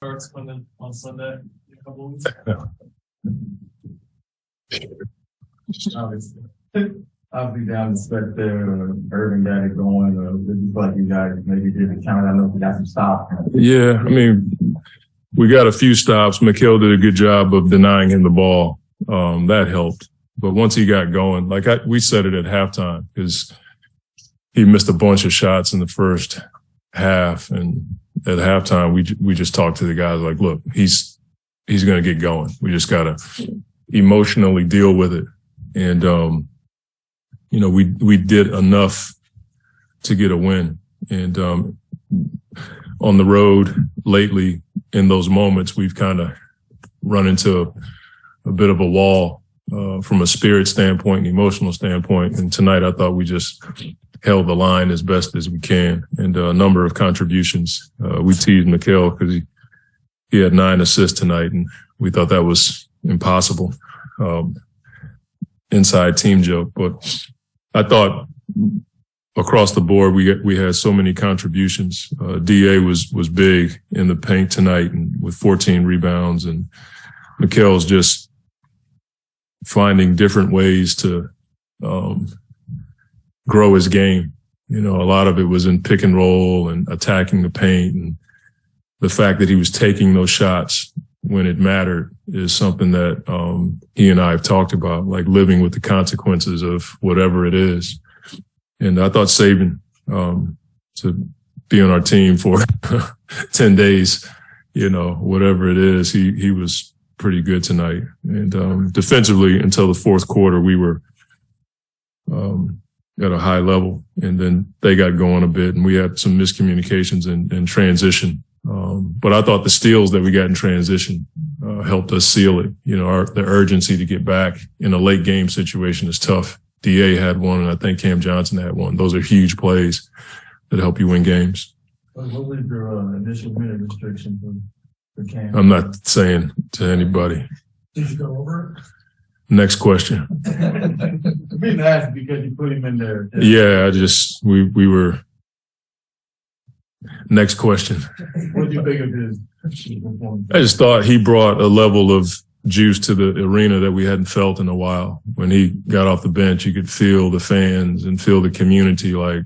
starts coming on Sunday in a couple of weeks. Obviously, down the stretch there, Irving got it going. It just like you guys maybe didn't count. I know we got some stops. Yeah, I mean, we got a few stops. Mikhail did a good job of denying him the ball. That helped. But once he got going, we said it at halftime because he missed a bunch of shots in the first half. And at halftime, we just talked to the guys like, look, he's going to get going. We just got to emotionally deal with it. And, we did enough to get a win. And on the road lately, in those moments, we've kind of run into a bit of a wall from a spirit standpoint, an emotional standpoint. And tonight, I thought we just held the line as best as we can. And a number of contributions. We teased Mikhail because he had 9 assists tonight, and we thought that was impossible. Inside team joke, but I thought across the board we had so many contributions. DA was big in the paint tonight and with 14 rebounds, and Mikhail's just finding different ways to grow his game. A lot of it was in pick and roll and attacking the paint, and the fact that he was taking those shots when it mattered is something that he and I have talked about, like living with the consequences of whatever it is. And I thought Saban, to be on our team for 10 days, whatever it is, he was pretty good tonight. And defensively, until the fourth quarter, we were at a high level. And then they got going a bit, and we had some miscommunications in transition. But I thought the steals that we got in transition helped us seal it. The urgency to get back in a late game situation is tough. DA had one, and I think Cam Johnson had one. Those are huge plays that help you win games. What was your initial minute restriction for Cam? I'm not saying to anybody. Did you go over it? Next question. I'm being asked because you put him in there. Yeah, we were. Next question. What do you think of his performance? I just thought he brought a level of juice to the arena that we hadn't felt in a while. When he got off the bench, you could feel the fans and feel the community like,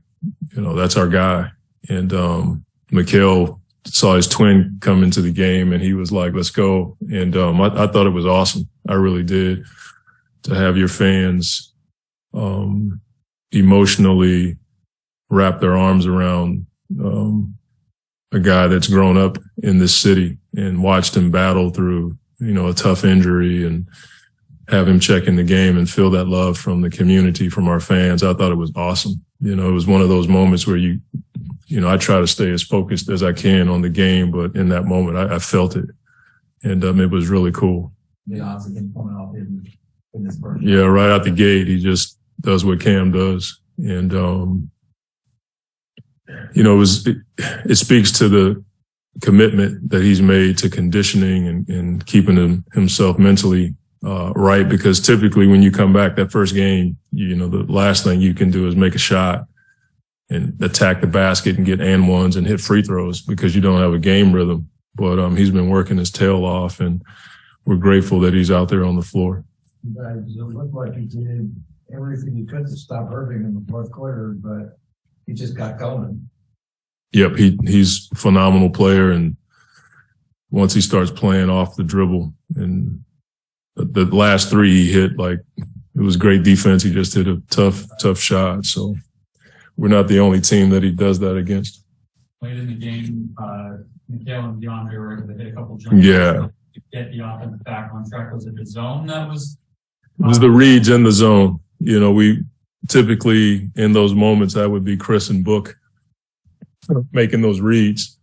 that's our guy. And Mikhail saw his twin come into the game, and he was like, let's go. And I thought it was awesome. I really did. To have your fans emotionally wrap their arms around a guy that's grown up in this city and watched him battle through, a tough injury, and have him check in the game and feel that love from the community, from our fans. I thought it was awesome. It was one of those moments where I try to stay as focused as I can on the game, but in that moment, I felt it, and it was really cool. The odds of him coming off in this first. Yeah, right out the gate, he just does what Cam does, and it speaks to the commitment that he's made to conditioning and keeping himself mentally right. Because typically when you come back that first game, the last thing you can do is make a shot and attack the basket and get and ones and hit free throws because you don't have a game rhythm. But he's been working his tail off, and we're grateful that he's out there on the floor. You guys, it looked like you did everything you could to stop Irving in the fourth quarter, but he just got going. Yep, he's a phenomenal player, and once he starts playing off the dribble, and the last 3 he hit, it was great defense. He just hit a tough shot. So we're not the only team that he does that against. Late in the game, Mikhail and DeAndre were able to hit a couple jumps. Yeah. To get the offense back on track. Was it the zone that was? It was the reads in the zone. We typically in those moments, that would be Chris and Book making those reads.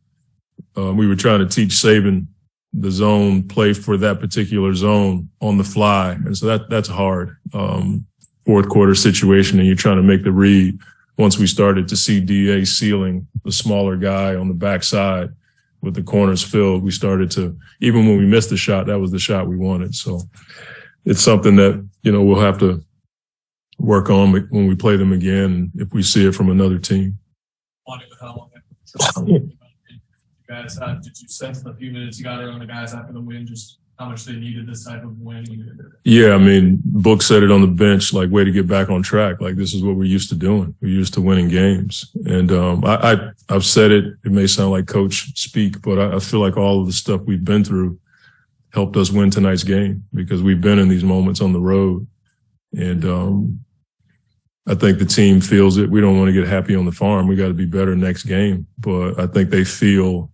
We were trying to teach Saban the zone play for that particular zone on the fly. And so that's hard. Fourth quarter situation, and you're trying to make the read. Once we started to see DA sealing the smaller guy on the backside with the corners filled, we started to, even when we missed the shot, that was the shot we wanted. So it's something that, we'll have to work on when we play them again, if we see it from another team. How long guys. Did you sense in the few minutes you got on the guys after the win, just how much they needed this type of win? Yeah, I mean, Book said it on the bench, like, way to get back on track. Like, this is what we're used to doing. We're used to winning games. And I've said it. It may sound like coach speak, but I feel like all of the stuff we've been through helped us win tonight's game because we've been in these moments on the road. And I think the team feels it. We don't want to get happy on the farm. We got to be better next game. But I think they feel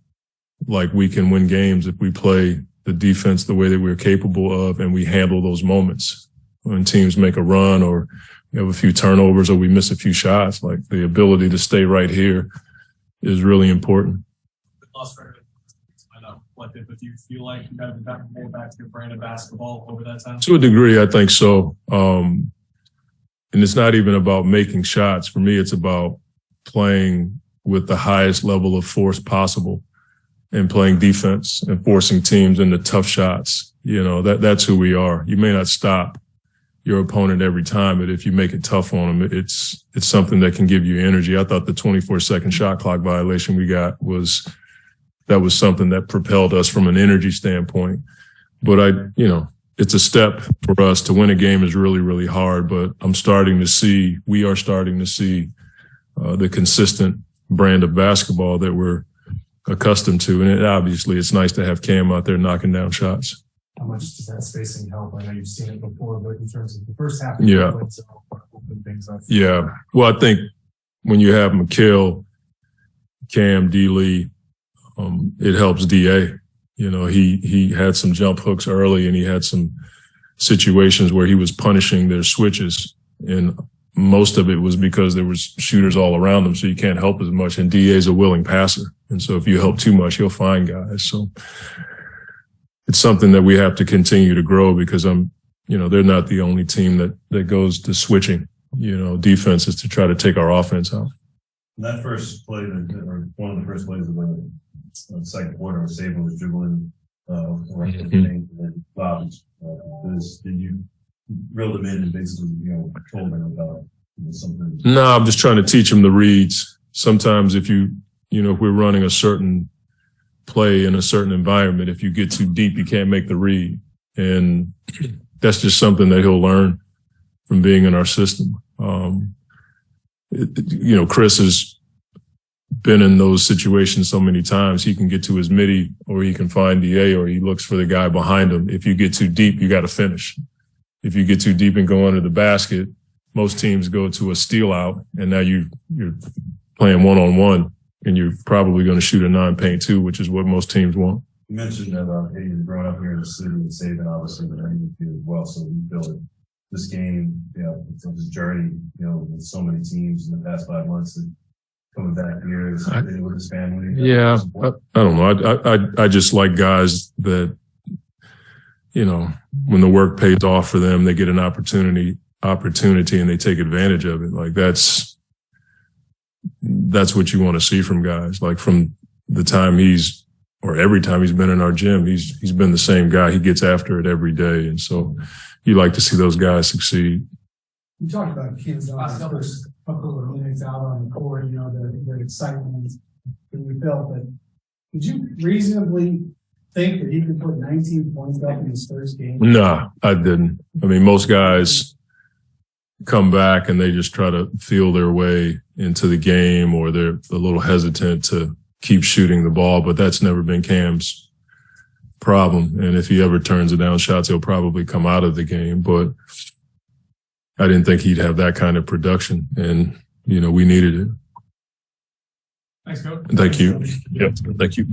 like we can win games if we play the defense the way that we're capable of and we handle those moments. When teams make a run or we have a few turnovers or we miss a few shots, like the ability to stay right here is really important. But do you feel like you got to be more back to your brand of basketball over that time? To a degree, I think so. And it's not even about making shots. For me, it's about playing with the highest level of force possible and playing defense and forcing teams into tough shots. You know, that's who we are. You may not stop your opponent every time, but if you make it tough on them, it's something that can give you energy. I thought the 24-second shot clock violation we got was something that propelled us from an energy standpoint. But it's a step for us. To win a game is really, really hard, but we are starting to see the consistent brand of basketball that we're accustomed to. And obviously it's nice to have Cam out there knocking down shots. How much does that spacing help? I know you've seen it before, but in terms of the first half, open things up. Yeah. Well, I think when you have McHale, Cam, D-Lee, it helps DA. You know, he had some jump hooks early and he had some situations where he was punishing their switches. And most of it was because there was shooters all around him, so you can't help as much. And DA is a willing passer. And so if you help too much, he'll find guys. So it's something that we have to continue to grow because they're not the only team that goes to switching, defense is to try to take our offense out. That first play, or one of the first plays of the second quarter, was Saban was dribbling around the thing, and then Bob, did you reel them in and basically, told them about something? No, I'm just trying to teach them the reads. Sometimes if if we're running a certain play in a certain environment, if you get too deep, you can't make the read. And that's just something that he'll learn from being in our system. Chris has been in those situations so many times. He can get to his midi, or he can find DA, or he looks for the guy behind him. If you get too deep, you got to finish. If you get too deep and go under the basket, most teams go to a steal out, and now you're playing one-on-one, and you're probably going to shoot a 9-paint too, which is what most teams want. You mentioned that you're growing up here in the city and Saban, obviously, but you as well. So you built this game, this journey, with so many teams in the past 5 months, and coming back here with his family. Yeah, I don't know. I just like guys that, when the work pays off for them, they get an opportunity and they take advantage of it. Like that's what you want to see from guys. Like from the time every time he's been in our gym, he's been the same guy. He gets after it every day. And so you like to see those guys succeed. You talked about Kim's first couple of minutes out on the court, the excitement that we felt. But did you reasonably think that he could put 19 points up in his first game? No, I didn't. I mean, most guys come back and they just try to feel their way into the game, or they're a little hesitant to keep shooting the ball, but that's never been Cam's problem. And if he ever turns it down shots, he'll probably come out of the game. But I didn't think he'd have that kind of production, and, we needed it. Thanks, Coach. Thank you. Yep. Thank you.